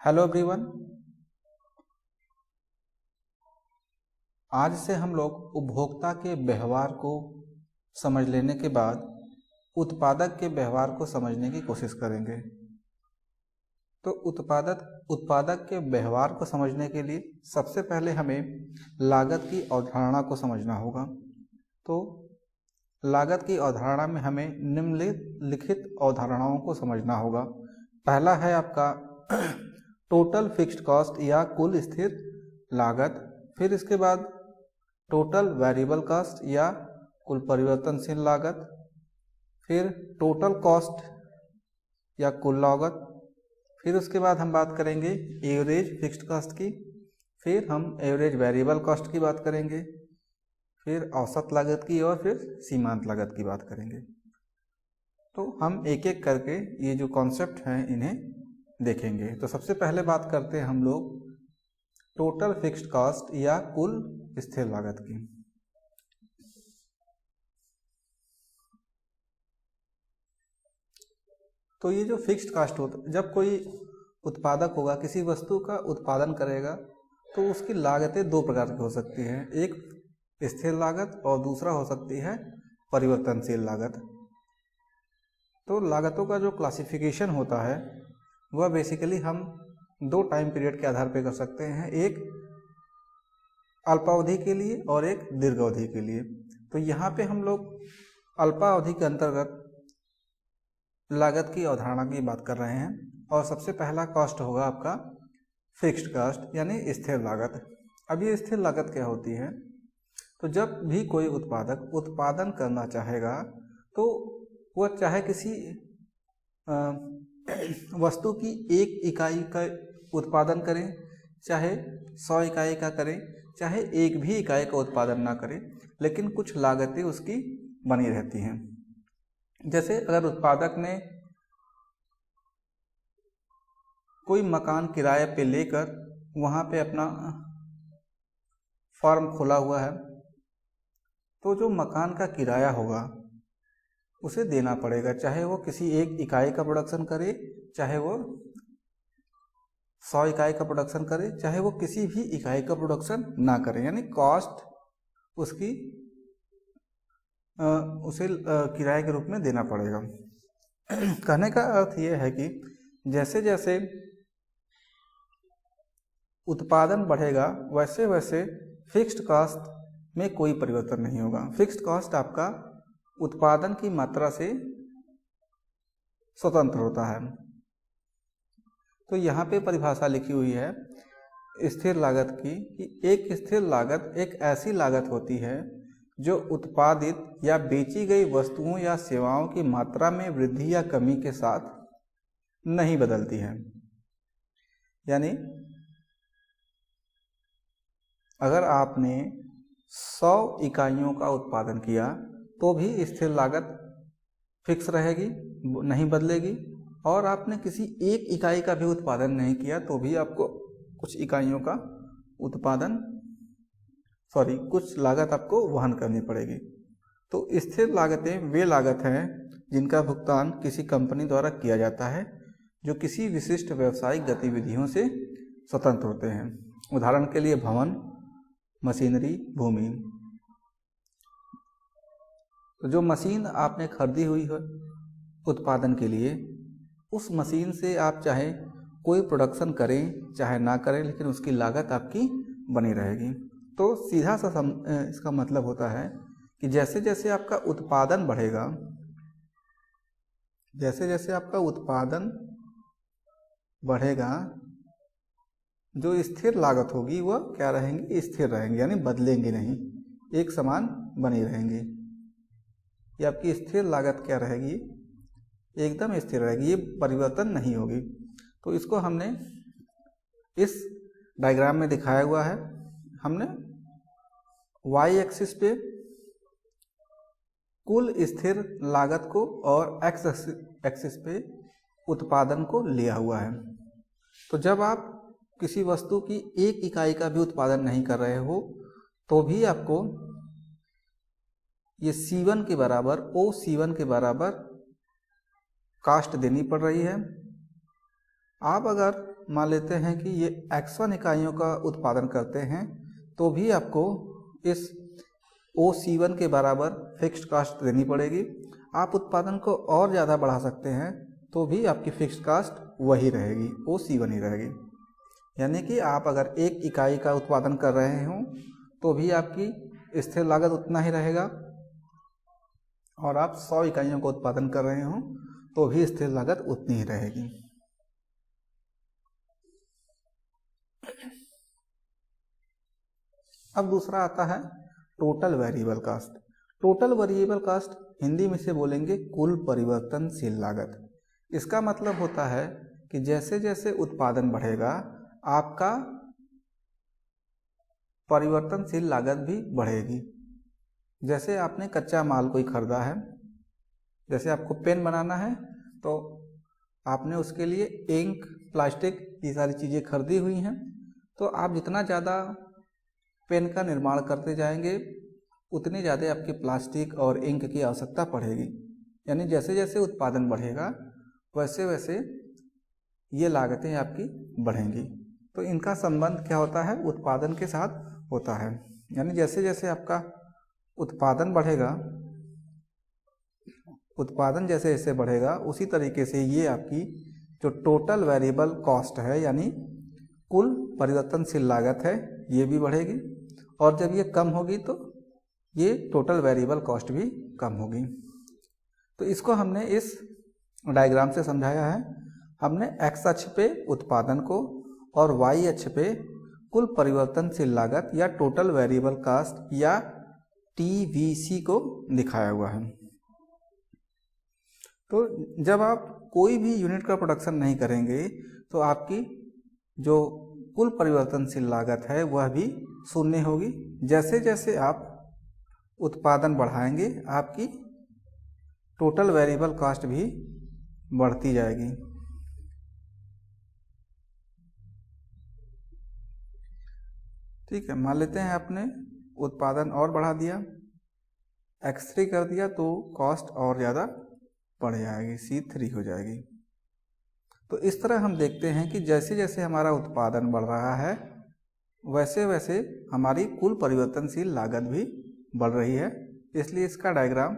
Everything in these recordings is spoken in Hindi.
Hello everyone. आज से हम लोग उपभोक्ता के व्यवहार को समझ लेने के बाद उत्पादक के व्यवहार को समझने की कोशिश करेंगे। तो उत्पादक के व्यवहार को समझने के लिए सबसे पहले हमें लागत की अवधारणा को समझना होगा। तो लागत की अवधारणा में हमें निम्नलिखित अवधारणाओं को समझना होगा। पहला है आपका टोटल फिक्स्ड कॉस्ट या कुल स्थिर लागत। फिर इसके बाद टोटल वेरिएबल कॉस्ट या कुल परिवर्तनशील लागत। फिर टोटल कॉस्ट या कुल लागत। फिर उसके बाद हम बात करेंगे एवरेज फिक्स्ड कॉस्ट की। फिर हम एवरेज वेरिएबल कॉस्ट की बात करेंगे। फिर औसत लागत की और फिर सीमांत लागत की बात करेंगे। तो हम एक एक करके ये जो कॉन्सेप्ट हैं इन्हें देखेंगे। तो सबसे पहले बात करते हैं हम लोग टोटल फिक्स्ड कॉस्ट या कुल स्थिर लागत की। तो ये जो फिक्स्ड कॉस्ट होता है, जब कोई उत्पादक होगा किसी वस्तु का उत्पादन करेगा तो उसकी लागतें दो प्रकार की हो सकती हैं। एक स्थिर लागत और दूसरा हो सकती है परिवर्तनशील लागत। तो लागतों का जो क्लासिफिकेशन होता है वह बेसिकली हम दो टाइम पीरियड के आधार पर कर सकते हैं, एक अल्पावधि के लिए और एक दीर्घावधि के लिए। तो यहाँ पे हम लोग अल्पावधि के अंतर्गत लागत की अवधारणा की बात कर रहे हैं और सबसे पहला कॉस्ट होगा आपका फिक्स्ड कॉस्ट यानी स्थिर लागत। अब ये स्थिर लागत क्या होती है? तो जब भी कोई उत्पादक उत्पादन करना चाहेगा तो वह चाहे किसी वस्तु की एक इकाई का उत्पादन करें, चाहे 100 इकाई का करें, चाहे एक भी इकाई का उत्पादन ना करें, लेकिन कुछ लागतें उसकी बनी रहती हैं। जैसे अगर उत्पादक ने कोई मकान किराए पे लेकर वहाँ पे अपना फार्म खोला हुआ है, तो जो मकान का किराया होगा उसे देना पड़ेगा, चाहे वो किसी एक इकाई का प्रोडक्शन करे, चाहे वो 100 इकाई का प्रोडक्शन करे, चाहे वो किसी भी इकाई का प्रोडक्शन ना करे। यानी कॉस्ट उसकी उसे किराए के रूप में देना पड़ेगा। कहने का अर्थ ये है कि जैसे जैसे उत्पादन बढ़ेगा वैसे वैसे फिक्स्ड कॉस्ट में कोई परिवर्तन नहीं होगा। फिक्स्ड कॉस्ट आपका उत्पादन की मात्रा से स्वतंत्र होता है। तो यहाँ पे परिभाषा लिखी हुई है स्थिर लागत की कि एक स्थिर लागत एक ऐसी लागत होती है जो उत्पादित या बेची गई वस्तुओं या सेवाओं की मात्रा में वृद्धि या कमी के साथ नहीं बदलती है। यानी अगर आपने 100 इकाइयों का उत्पादन किया तो भी स्थिर लागत फिक्स रहेगी, नहीं बदलेगी। और आपने किसी एक इकाई का भी उत्पादन नहीं किया तो भी आपको कुछ इकाइयों का कुछ लागत आपको वहन करनी पड़ेगी। तो स्थिर लागतें वे लागत हैं जिनका भुगतान किसी कंपनी द्वारा किया जाता है जो किसी विशिष्ट व्यावसायिक गतिविधियों से स्वतंत्र होते हैं। उदाहरण के लिए भवन, मशीनरी, भूमि। तो जो मशीन आपने खरीदी हुई है उत्पादन के लिए, उस मशीन से आप चाहे कोई प्रोडक्शन करें चाहे ना करें, लेकिन उसकी लागत आपकी बनी रहेगी। तो सीधा सा इसका मतलब होता है कि जैसे जैसे आपका उत्पादन बढ़ेगा, जैसे जैसे आपका उत्पादन बढ़ेगा, जो स्थिर लागत होगी वह क्या रहेंगी? स्थिर रहेंगी, यानी बदलेंगी नहीं, एक समान बनी रहेंगी। ये आपकी स्थिर लागत क्या रहेगी? एकदम स्थिर रहेगी, ये परिवर्तन नहीं होगी। तो इसको हमने इस डायग्राम में दिखाया हुआ है। हमने वाई एक्सिस पे कुल स्थिर लागत को और एक्स एक्सिस पे उत्पादन को लिया हुआ है। तो जब आप किसी वस्तु की एक इकाई का भी उत्पादन नहीं कर रहे हो तो भी आपको ये C1 के बराबर OC1 के बराबर कास्ट देनी पड़ रही है। आप अगर मान लेते हैं कि ये x1 इकाइयों का उत्पादन करते हैं तो भी आपको इस OC1 के बराबर फिक्स्ड कास्ट देनी पड़ेगी। आप उत्पादन को और ज़्यादा बढ़ा सकते हैं तो भी आपकी फिक्स्ड कास्ट वही रहेगी, OC1 ही रहेगी। यानी कि आप अगर 1 इकाई का उत्पादन कर रहे हों तो भी आपकी स्थिर लागत उतना ही रहेगा, और आप 100 इकाइयों का उत्पादन कर रहे हों तो भी स्थिर लागत उतनी ही रहेगी। अब दूसरा आता है total variable cost. Total variable cost Hindi में से बोलेंगे कुल परिवर्तनशील लागत। इसका मतलब होता है कि जैसे जैसे उत्पादन बढ़ेगा आपका परिवर्तनशील लागत भी बढ़ेगी। जैसे आपने कच्चा माल कोई खरीदा है, जैसे आपको पेन बनाना है तो आपने उसके लिए इंक, प्लास्टिक, ये सारी चीज़ें खरीदी हुई हैं, तो आप जितना ज़्यादा पेन का निर्माण करते जाएंगे उतनी ज़्यादा आपकी प्लास्टिक और इंक की आवश्यकता पड़ेगी। यानी जैसे जैसे उत्पादन बढ़ेगा वैसे वैसे ये लागतें आपकी बढ़ेंगी। तो इनका संबंध क्या होता है? उत्पादन के साथ होता है। यानी जैसे जैसे आपका उत्पादन बढ़ेगा, उत्पादन जैसे जैसे बढ़ेगा उसी तरीके से ये आपकी जो टोटल वेरिएबल कॉस्ट है यानी कुल परिवर्तनशील लागत है ये भी बढ़ेगी, और जब ये कम होगी तो ये टोटल वेरिएबल कॉस्ट भी कम होगी। तो इसको हमने इस डायग्राम से समझाया है। हमने x अक्ष पे उत्पादन को और y अक्ष पे कुल परिवर्तनशील लागत या टोटल वेरिएबल कास्ट या TVC को दिखाया हुआ है। तो जब आप कोई भी यूनिट का प्रोडक्शन नहीं करेंगे तो आपकी जो कुल परिवर्तनशील लागत है वह भी शून्य होगी। जैसे जैसे आप उत्पादन बढ़ाएंगे आपकी टोटल वेरिएबल कास्ट भी बढ़ती जाएगी। ठीक है, मान लेते हैं आपने उत्पादन और बढ़ा दिया, x3 कर दिया तो कॉस्ट और ज़्यादा बढ़ जाएगी, C3 हो जाएगी। तो इस तरह हम देखते हैं कि जैसे जैसे हमारा उत्पादन बढ़ रहा है वैसे वैसे हमारी कुल परिवर्तनशील लागत भी बढ़ रही है, इसलिए इसका डायग्राम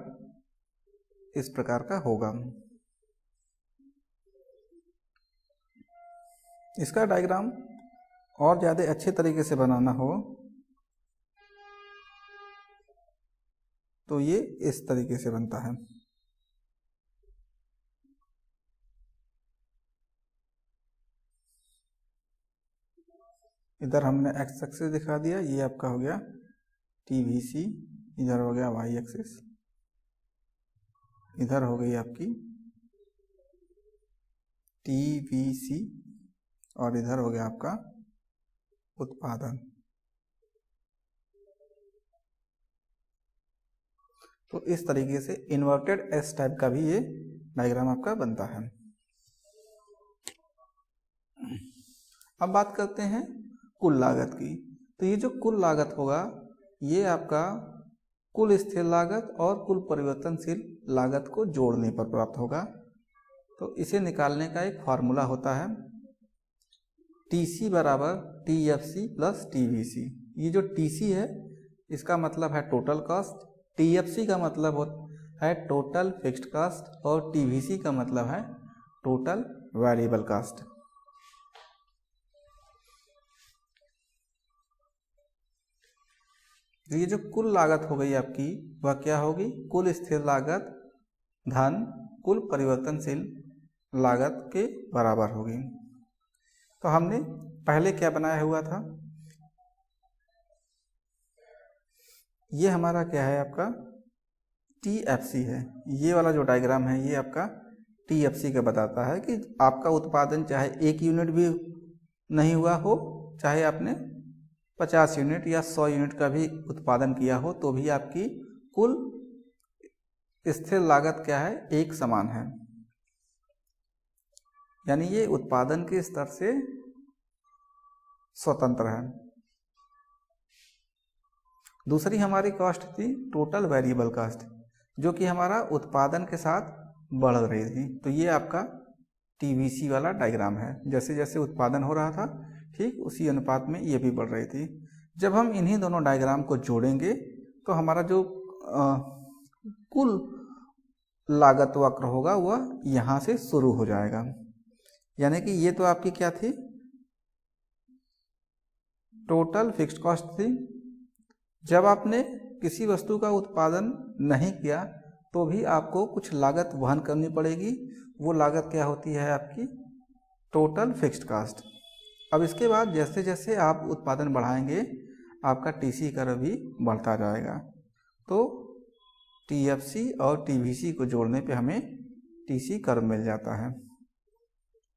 इस प्रकार का होगा। इसका डायग्राम और ज़्यादा अच्छे तरीके से बनाना हो तो ये इस तरीके से बनता है। इधर हमने x एक्सिस दिखा दिया, ये आपका हो गया TVC, इधर हो गया y एक्सिस, इधर हो गई आपकी TVC और इधर हो गया आपका उत्पादन। तो इस तरीके से इन्वर्टेड एस टाइप का भी ये डायग्राम आपका बनता है। अब बात करते हैं कुल लागत की। तो ये जो कुल लागत होगा ये आपका कुल स्थिर लागत और कुल परिवर्तनशील लागत को जोड़ने पर प्राप्त होगा। तो इसे निकालने का एक फार्मूला होता है TC बराबर TFC प्लस TVC। ये जो TC है इसका मतलब है टोटल कॉस्ट, TFC का मतलब है टोटल फिक्स्ड कॉस्ट और TVC का मतलब है टोटल वेरिएबल कॉस्ट। ये जो कुल लागत हो गई आपकी वह क्या होगी? कुल स्थिर लागत धन कुल परिवर्तनशील लागत के बराबर होगी। तो हमने पहले क्या बनाया हुआ था? ये हमारा क्या है आपका TFC है। ये वाला जो डायग्राम है ये आपका TFC का बताता है कि आपका उत्पादन चाहे 1 यूनिट भी नहीं हुआ हो, चाहे आपने 50 यूनिट या 100 यूनिट का भी उत्पादन किया हो, तो भी आपकी कुल स्थिर लागत क्या है? एक समान है। यानी ये उत्पादन के स्तर से स्वतंत्र है। दूसरी हमारी कॉस्ट थी टोटल वेरिएबल कॉस्ट, जो कि हमारा उत्पादन के साथ बढ़ रही थी। तो ये आपका टीवीसी वाला डायग्राम है। जैसे जैसे उत्पादन हो रहा था ठीक उसी अनुपात में ये भी बढ़ रही थी। जब हम इन्हीं दोनों डायग्राम को जोड़ेंगे तो हमारा जो कुल लागत वक्र होगा वह यहाँ से शुरू हो जाएगा। यानी कि ये तो आपकी क्या थी, टोटल फिक्स्ड कॉस्ट थी। जब आपने किसी वस्तु का उत्पादन नहीं किया तो भी आपको कुछ लागत वहन करनी पड़ेगी। वो लागत क्या होती है आपकी, टोटल फिक्स्ड कॉस्ट। अब इसके बाद जैसे जैसे आप उत्पादन बढ़ाएंगे आपका टीसी कर्व भी बढ़ता जाएगा। तो टीएफसी और टीवीसी को जोड़ने पे हमें टीसी कर्व मिल जाता है।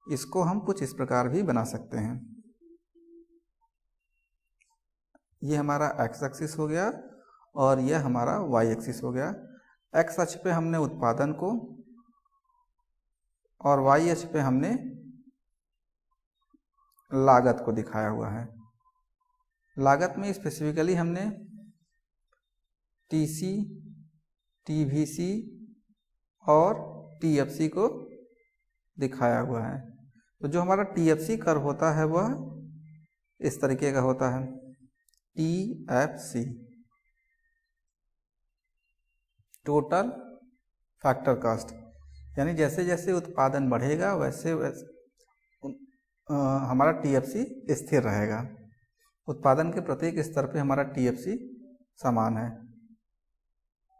इसको हम कुछ इस प्रकार भी बना सकते हैं। ये हमारा एक्स एक्सिस हो गया और यह हमारा वाई एक्सिस हो गया। एक्स अक्ष पे हमने उत्पादन को और वाई अक्ष पे हमने लागत को दिखाया हुआ है। लागत में स्पेसिफिकली हमने टीसी, टीवीसी और टीएफसी को दिखाया हुआ है। तो जो हमारा टीएफसी कर्व होता है वह इस तरीके का होता है, टीएफसी, टोटल फैक्टर कॉस्ट। यानी जैसे जैसे उत्पादन बढ़ेगा वैसे वैसे हमारा टीएफसी स्थिर रहेगा। उत्पादन के प्रत्येक स्तर पे हमारा टीएफसी समान है।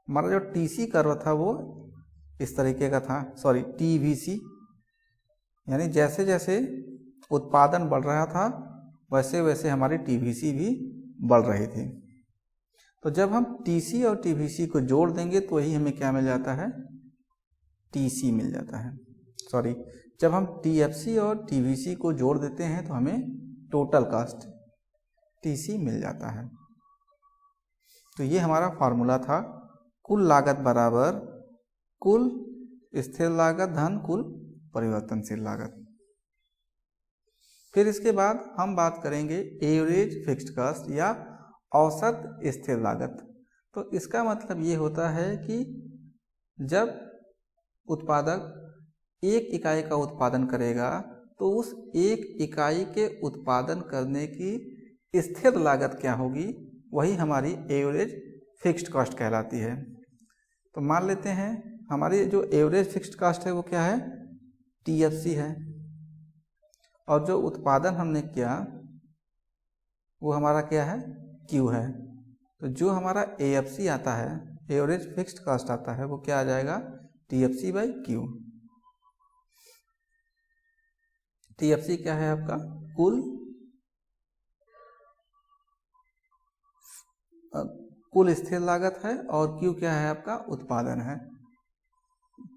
हमारा जो टीसी कर्व था वो इस तरीके का था, सॉरी टीवीसी, यानी जैसे जैसे उत्पादन बढ़ रहा था वैसे वैसे हमारी टीवीसी भी बढ़ रही थी। तो जब हम टीसी और टीवीसी को जोड़ देंगे तो वही हमें क्या मिल जाता है, टीसी मिल जाता है। सॉरी, जब हम टीएफसी और टीवीसी को जोड़ देते हैं तो हमें टोटल कॉस्ट टीसी मिल जाता है। तो ये हमारा फॉर्मूला था, कुल लागत बराबर कुल स्थिर लागत धन कुल परिवर्तनशील लागत। फिर इसके बाद हम बात करेंगे एवरेज फिक्स्ड कॉस्ट या औसत स्थिर लागत। तो इसका मतलब ये होता है कि जब उत्पादक एक इकाई का उत्पादन करेगा तो उस एक इकाई के उत्पादन करने की स्थिर लागत क्या होगी, वही हमारी एवरेज फिक्स्ड कॉस्ट कहलाती है। तो मान लेते हैं हमारी जो एवरेज फिक्स्ड कॉस्ट है वो क्या है, टीएफसी है, और जो उत्पादन हमने किया वो हमारा क्या है, क्यू है। तो जो हमारा एएफसी आता है, एवरेज फिक्स्ड कॉस्ट आता है, वो क्या आ जाएगा, टीएफसी बाई क्यू। टीएफसी क्या है आपका, कुल स्थिर लागत है, और क्यू क्या है आपका, उत्पादन है।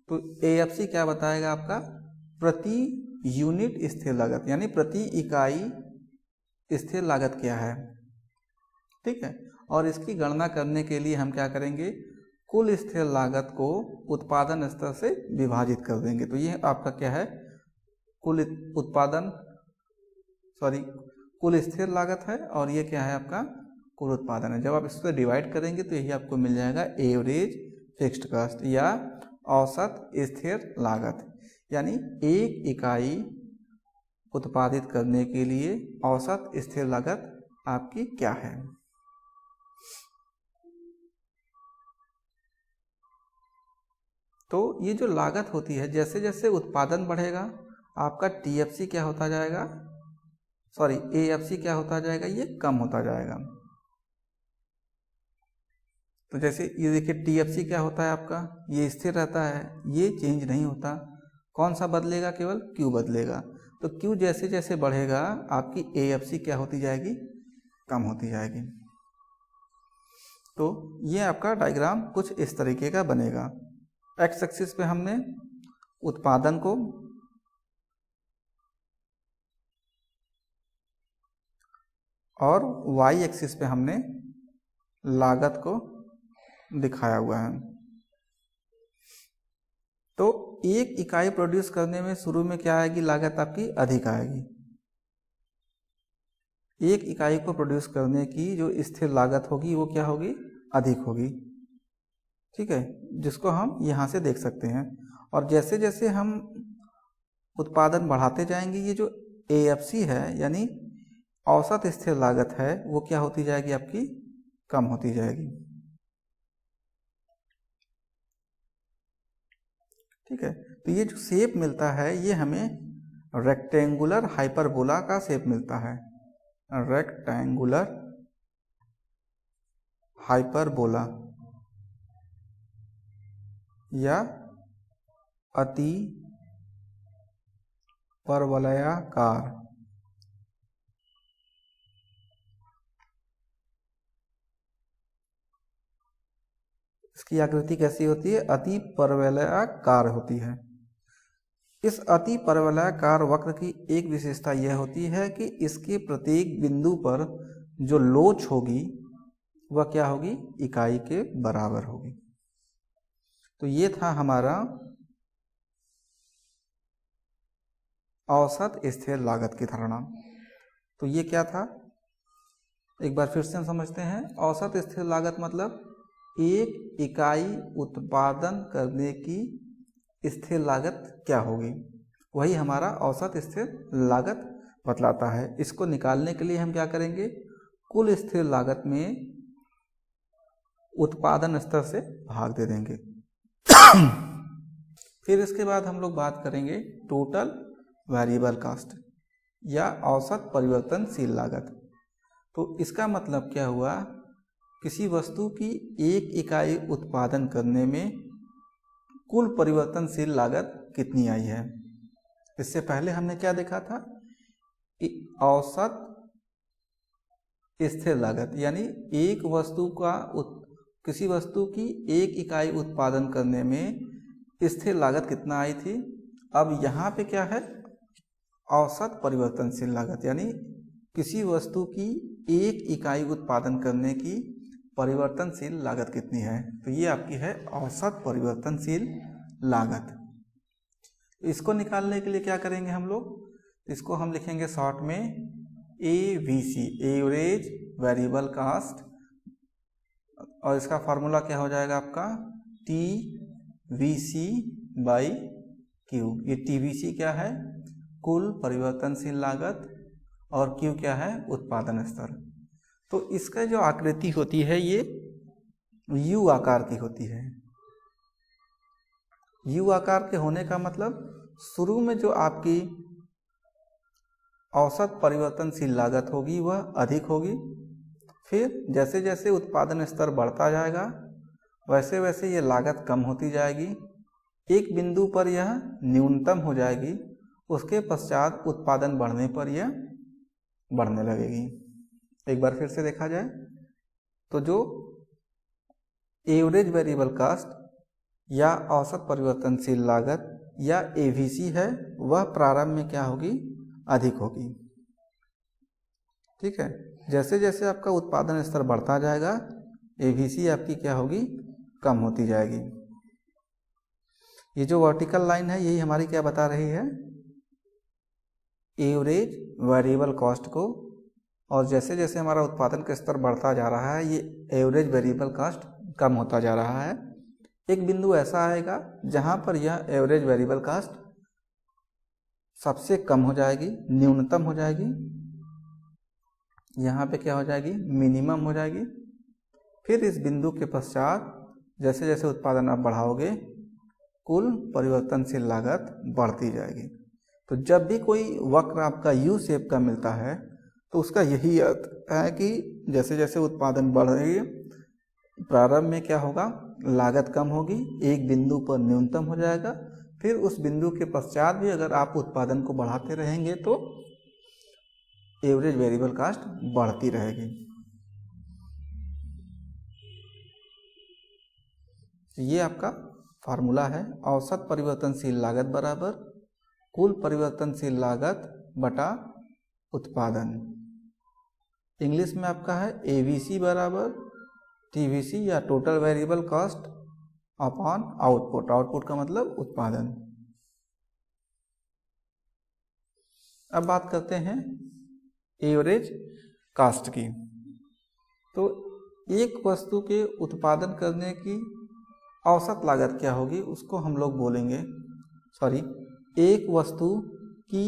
तो एएफसी क्या बताएगा आपका, प्रति यूनिट स्थिर लागत, यानी प्रति इकाई स्थिर लागत क्या है। ठीक है, और इसकी गणना करने के लिए हम क्या करेंगे, कुल स्थिर लागत को उत्पादन स्तर से विभाजित कर देंगे। तो ये आपका क्या है, कुल स्थिर लागत है, और ये क्या है आपका, कुल उत्पादन है। जब आप इसको डिवाइड करेंगे तो यही आपको मिल जाएगा एवरेज फिक्स्ड कॉस्ट या औसत स्थिर लागत। यानी एक इकाई उत्पादित करने के लिए औसत स्थिर लागत आपकी क्या है। तो ये जो लागत होती है, जैसे जैसे उत्पादन बढ़ेगा आपका टीएफसी क्या होता जाएगा, सॉरी एएफसी क्या होता जाएगा, ये कम होता जाएगा। तो जैसे ये देखिए टीएफसी क्या होता है आपका, ये स्थिर रहता है, ये चेंज नहीं होता। कौन सा बदलेगा, केवल क्यू बदलेगा। तो क्यू जैसे जैसे बढ़ेगा आपकी एएफसी क्या होती जाएगी, कम होती जाएगी। तो ये आपका डायग्राम कुछ इस तरीके का बनेगा। एक्स एक्सिस पे हमने उत्पादन को, और वाई एक्सिस पे हमने लागत को दिखाया हुआ है। तो एक इकाई प्रोड्यूस करने में शुरू में क्या आएगी, लागत आपकी अधिक आएगी। एक इकाई को प्रोड्यूस करने की जो स्थिर लागत होगी वो क्या होगी, अधिक होगी। ठीक है, जिसको हम यहाँ से देख सकते हैं। और जैसे जैसे हम उत्पादन बढ़ाते जाएंगे, ये जो AFC है यानी औसत स्थिर लागत है वो क्या होती जाएगी, आपकी कम होती जाएगी। ठीक है, तो ये जो शेप मिलता है ये हमें रेक्टेंगुलर हाइपरबोला का शेप मिलता है, रेक्टेंगुलर हाइपरबोला या अति परवलयाकार। इसकी आकृति कैसी होती है, अति परवलयाकार होती है। इस अति परवलयाकार वक्र की एक विशेषता यह होती है कि इसके प्रत्येक बिंदु पर जो लोच होगी वह क्या होगी, इकाई के बराबर होगी। तो ये था हमारा औसत स्थिर लागत की धारणा। तो ये क्या था, एक बार फिर से हम समझते हैं। औसत स्थिर लागत मतलब एक इकाई उत्पादन करने की स्थिर लागत क्या होगी, वही हमारा औसत स्थिर लागत बतलाता है। इसको निकालने के लिए हम क्या करेंगे, कुल स्थिर लागत में उत्पादन स्तर से भाग दे देंगे। फिर इसके बाद हम लोग बात करेंगे टोटल वेरिएबल कास्ट या औसत परिवर्तनशील लागत। तो इसका मतलब क्या हुआ, किसी वस्तु की एक इकाई उत्पादन करने में कुल परिवर्तनशील लागत कितनी आई है। इससे पहले हमने क्या देखा था, औसत स्थिर लागत यानी एक वस्तु का किसी वस्तु की एक इकाई उत्पादन करने में स्थिर लागत कितना आई थी। अब यहाँ पे क्या है, औसत परिवर्तनशील लागत यानी किसी वस्तु की एक इकाई उत्पादन करने की परिवर्तनशील लागत कितनी है। तो ये आपकी है औसत परिवर्तनशील लागत। इसको निकालने के लिए क्या करेंगे हम लोग, इसको हम लिखेंगे शॉर्ट में AVC, एवरेज वेरिएबल कास्ट, और इसका फार्मूला क्या हो जाएगा आपका TVC/Q। ये TVC क्या है, कुल परिवर्तनशील लागत, और Q क्या है, उत्पादन स्तर। तो इसका जो आकृति होती है ये U आकार की होती है। U आकार के होने का मतलब शुरू में जो आपकी औसत परिवर्तनशील लागत होगी वह अधिक होगी, फिर जैसे जैसे उत्पादन स्तर बढ़ता जाएगा वैसे वैसे ये लागत कम होती जाएगी, एक बिंदु पर यह न्यूनतम हो जाएगी, उसके पश्चात उत्पादन बढ़ने पर यह बढ़ने लगेगी। एक बार फिर से देखा जाए तो जो एवरेज वेरिएबल कास्ट या औसत परिवर्तनशील लागत या AVC है वह प्रारंभ में क्या होगी, अधिक होगी। ठीक है, जैसे जैसे आपका उत्पादन स्तर बढ़ता जाएगा AVC आपकी क्या होगी, कम होती जाएगी। ये जो वर्टिकल लाइन है यही हमारी क्या बता रही है, एवरेज वेरिएबल कॉस्ट को, और जैसे जैसे हमारा उत्पादन का स्तर बढ़ता जा रहा है ये एवरेज वेरिएबल कॉस्ट कम होता जा रहा है। एक बिंदु ऐसा आएगा जहां पर यह एवरेज वेरिएबल कॉस्ट सबसे कम हो जाएगी, न्यूनतम हो जाएगी, यहाँ पे क्या हो जाएगी, मिनिमम हो जाएगी। फिर इस बिंदु के पश्चात जैसे जैसे उत्पादन आप बढ़ाओगे कुल परिवर्तनशील लागत बढ़ती जाएगी। तो जब भी कोई वक्र आपका U शेप का मिलता है तो उसका यही अर्थ है कि जैसे जैसे उत्पादन बढ़ेगी प्रारंभ में क्या होगा, लागत कम होगी, एक बिंदु पर न्यूनतम हो जाएगा, फिर उस बिंदु के पश्चात भी अगर आप उत्पादन को बढ़ाते रहेंगे तो एवरेज वेरिएबल कास्ट बढ़ती रहेगी। ये आपका फार्मूला है, औसत परिवर्तनशील लागत बराबर कुल परिवर्तनशील लागत बटा उत्पादन। इंग्लिश में आपका है AVC बराबर TVC या total variable cost upon output. Output का मतलब उत्पादन। अब बात करते हैं एवरेज कास्ट की। तो एक वस्तु के उत्पादन करने की औसत लागत क्या होगी उसको हम लोग बोलेंगे, एक वस्तु की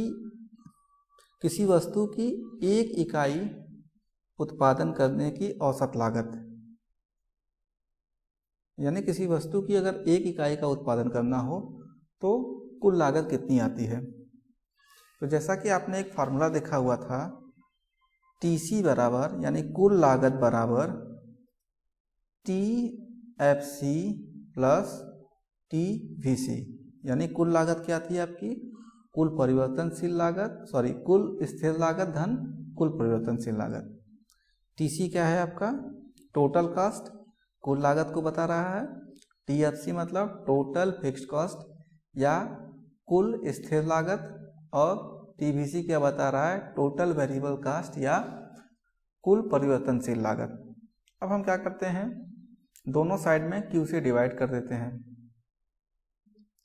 किसी वस्तु की एक इकाई उत्पादन करने की औसत लागत, यानी किसी वस्तु की अगर एक इकाई का उत्पादन करना हो तो कुल लागत कितनी आती है। तो जैसा कि आपने एक फार्मूला देखा हुआ था, TC बराबर यानी कुल लागत बराबर TFC प्लस TVC, यानी कुल लागत क्या थी आपकी, कुल परिवर्तनशील लागत कुल स्थिर लागत धन कुल परिवर्तनशील लागत। TC क्या है आपका, टोटल कॉस्ट, कुल लागत को बता रहा है। TFC मतलब टोटल फिक्स्ड कॉस्ट या कुल स्थिर लागत, और TVC क्या बता रहा है, टोटल वेरिएबल कॉस्ट या कुल परिवर्तनशील लागत। अब हम क्या करते हैं, दोनों साइड में Q से डिवाइड कर देते हैं,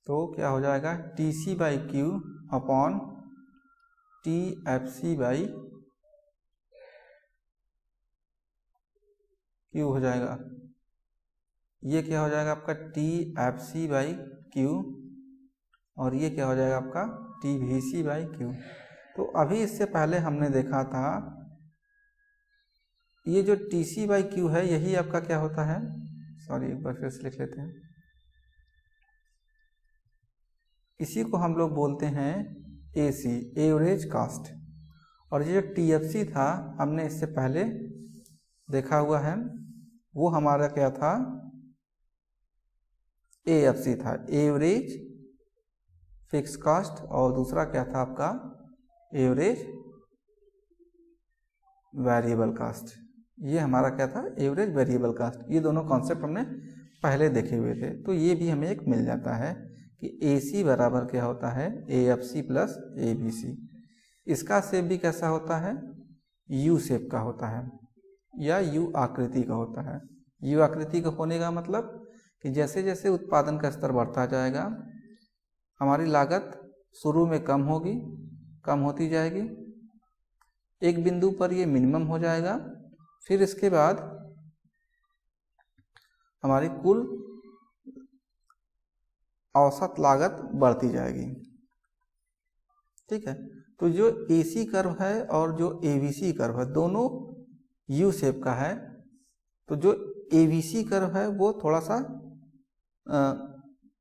तो क्या हो जाएगा TC by Q upon TFC by Q हो जाएगा। ये क्या हो जाएगा आपका TFC बाई Q, और ये क्या हो जाएगा आपका TVC बाई Q। तो अभी इससे पहले हमने देखा था ये जो TC बाई Q है यही आपका क्या होता है, एक बार फिर से लिख लेते हैं, इसी को हम लोग बोलते हैं AC एवरेज कास्ट। और ये जो TFC था हमने इससे पहले देखा हुआ है, वो हमारा क्या था, AFC था एवरेज फिक्स कास्ट, और दूसरा क्या था आपका एवरेज वेरिएबल कास्ट। ये हमारा क्या था, एवरेज वेरिएबल कास्ट। ये दोनों कॉन्सेप्ट हमने पहले देखे हुए थे। तो ये भी हमें एक मिल जाता है कि AC बराबर क्या होता है, AFC प्लस ABC। इसका शेप भी कैसा होता है, U शेप का होता है या U आकृति का होता है। U आकृति का होने का मतलब कि जैसे जैसे उत्पादन का स्तर बढ़ता जाएगा हमारी लागत शुरू में कम होगी, कम होती जाएगी, एक बिंदु पर ये मिनिमम हो जाएगा, फिर इसके बाद हमारी कुल औसत लागत बढ़ती जाएगी। ठीक है, तो जो AC कर्व है और जो ABC कर्व है दोनों U शेप का है। तो जो ABC कर्व है वो थोड़ा सा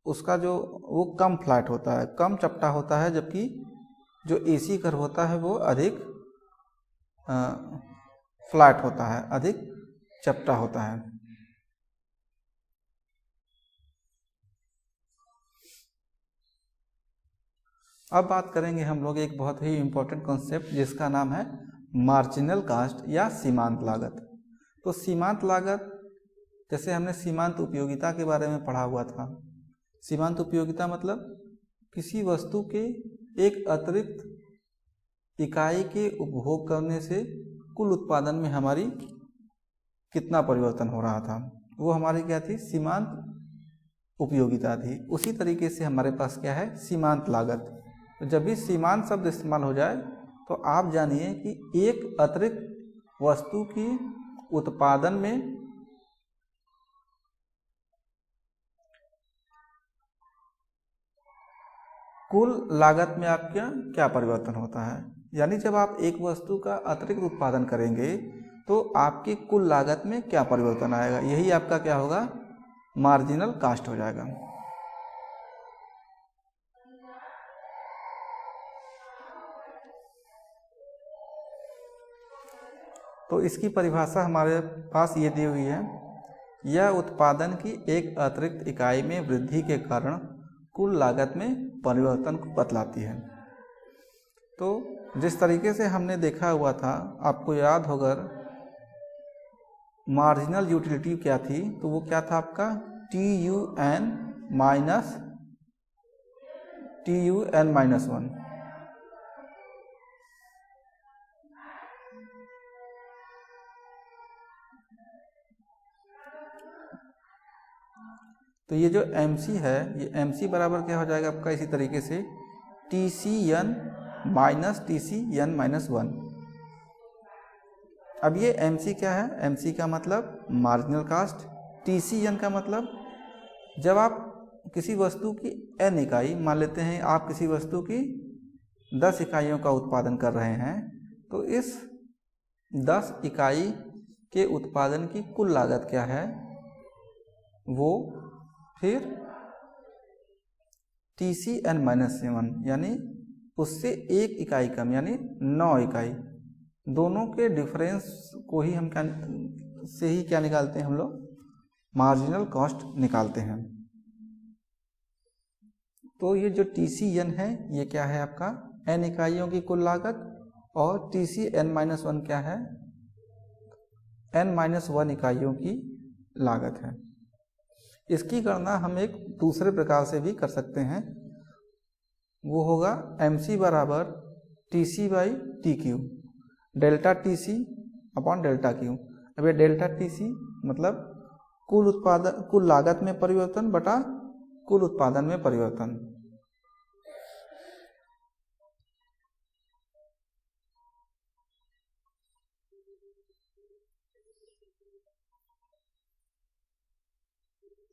उसका जो वो कम फ्लैट होता है, कम चपटा होता है, जबकि जो AC कर्व होता है वो अधिक फ्लैट होता है, अधिक चपटा होता है। अब बात करेंगे हम लोग एक बहुत ही इम्पोर्टेंट कॉन्सेप्ट जिसका नाम है मार्जिनल कास्ट या सीमांत लागत। तो सीमांत लागत, जैसे हमने सीमांत उपयोगिता के बारे में पढ़ा हुआ था, सीमांत उपयोगिता मतलब किसी वस्तु के एक अतिरिक्त इकाई के उपभोग करने से कुल उत्पादन में हमारी कितना परिवर्तन हो रहा था, वो हमारी क्या थी, सीमांत उपयोगिता थी। उसी तरीके से हमारे पास क्या है, सीमांत लागत। तो जब भी सीमांत शब्द इस्तेमाल हो जाए तो आप जानिए कि एक अतिरिक्त वस्तु की उत्पादन में कुल लागत में आपका क्या परिवर्तन होता है। यानी जब आप एक वस्तु का अतिरिक्त उत्पादन करेंगे तो आपकी कुल लागत में क्या परिवर्तन आएगा, यही आपका क्या होगा, मार्जिनल कास्ट हो जाएगा। तो इसकी परिभाषा हमारे पास ये दी हुई है, यह उत्पादन की एक अतिरिक्त इकाई में वृद्धि के कारण कुल लागत में परिवर्तन को बतलाती है। तो जिस तरीके से हमने देखा हुआ था, आपको याद होगा मार्जिनल यूटिलिटी क्या थी, तो वो क्या था आपका TUN माइनस 1। तो ये जो MC है, ये MC बराबर क्या हो जाएगा आपका, इसी तरीके से TCN माइनस 1। अब ये MC क्या है, MC का मतलब मार्जिनल कास्ट, TCN का मतलब जब आप किसी वस्तु की n इकाई, मान लेते हैं आप किसी वस्तु की 10 इकाइयों का उत्पादन कर रहे हैं, तो इस 10 इकाई के उत्पादन की कुल लागत क्या है, वो फिर TCn-7 यानी उससे 1 इकाई कम यानी 9 इकाई, दोनों के डिफरेंस को ही हम क्या निकालते हैं, हम लोग मार्जिनल कॉस्ट निकालते हैं। तो ये जो TCn है ये क्या है आपका n इकाइयों की कुल लागत, और TCn-1 क्या है, n-1 इकाइयों की लागत है। इसकी गणना हम एक दूसरे प्रकार से भी कर सकते हैं, वो होगा MC बराबर TC/TQ, delta TC upon delta Q। अब ये डेल्टा TC मतलब कुल लागत में परिवर्तन बटा कुल उत्पादन में परिवर्तन।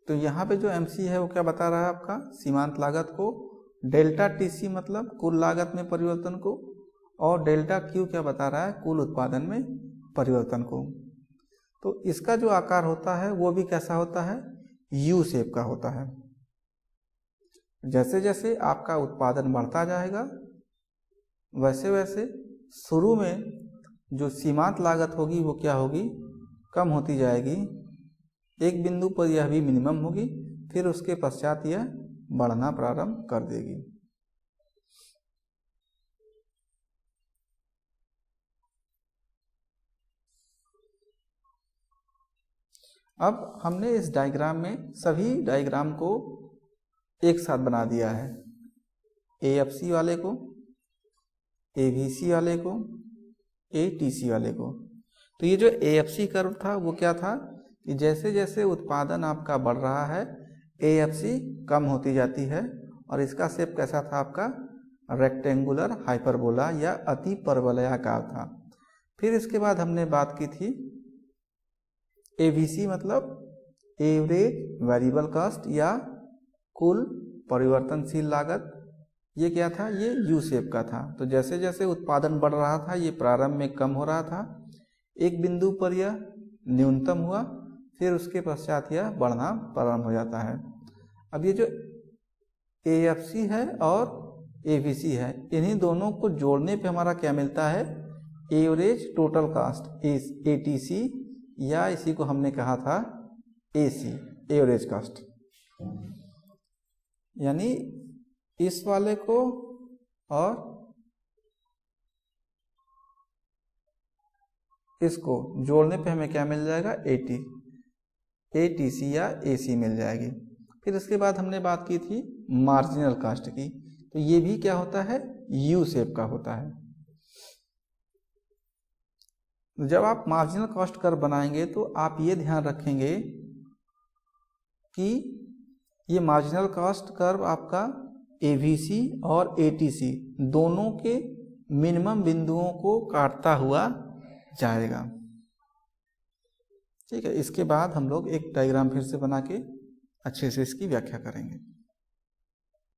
तो यहाँ पे जो MC है वो क्या बता रहा है आपका सीमांत लागत को, डेल्टा TC मतलब कुल लागत में परिवर्तन को, और डेल्टा Q क्या बता रहा है कुल उत्पादन में परिवर्तन को। तो इसका जो आकार होता है वो भी कैसा होता है, U शेप का होता है। जैसे जैसे आपका उत्पादन बढ़ता जाएगा वैसे वैसे शुरू में जो सीमांत लागत होगी वो क्या होगी, कम होती जाएगी, एक बिंदु पर यह भी मिनिमम होगी, फिर उसके पश्चात यह बढ़ना प्रारंभ कर देगी। अब हमने इस डायग्राम में सभी डायग्राम को एक साथ बना दिया है, AFC वाले को, AVC वाले को, ATC वाले को। तो ये जो AFC कर्व था वो क्या था कि जैसे जैसे उत्पादन आपका बढ़ रहा है AFC कम होती जाती है, और इसका शेप कैसा था आपका रेक्टेंगुलर हाइपरबोला या अति परवलयाकार था। फिर इसके बाद हमने बात की थी AVC मतलब एवरेज वेरिएबल कॉस्ट या कुल परिवर्तनशील लागत। ये क्या था, ये U शेप का था। तो जैसे जैसे उत्पादन बढ़ रहा था ये प्रारंभ में कम हो रहा था, एक बिंदु पर यह न्यूनतम हुआ, फिर उसके पश्चात यह बढ़ना प्रारंभ हो जाता है। अब ये जो AFC है और AVC है, इन्हीं दोनों को जोड़ने पे हमारा क्या मिलता है, एवरेज टोटल कास्ट, ATC, या इसी को हमने कहा था AC, एवरेज कास्ट। यानी इस वाले को और इसको जोड़ने पे हमें क्या मिल जाएगा, ATC या AC मिल जाएगी। फिर इसके बाद हमने बात की थी मार्जिनल कास्ट की, तो ये भी क्या होता है, U शेप का होता है। जब आप मार्जिनल कॉस्ट कर्व बनाएंगे तो आप ये ध्यान रखेंगे कि ये मार्जिनल कॉस्ट कर्व आपका AVC और ATC दोनों के मिनिमम बिंदुओं को काटता हुआ जाएगा। ठीक है, इसके बाद हम लोग एक डायग्राम फिर से बना के अच्छे से इसकी व्याख्या करेंगे।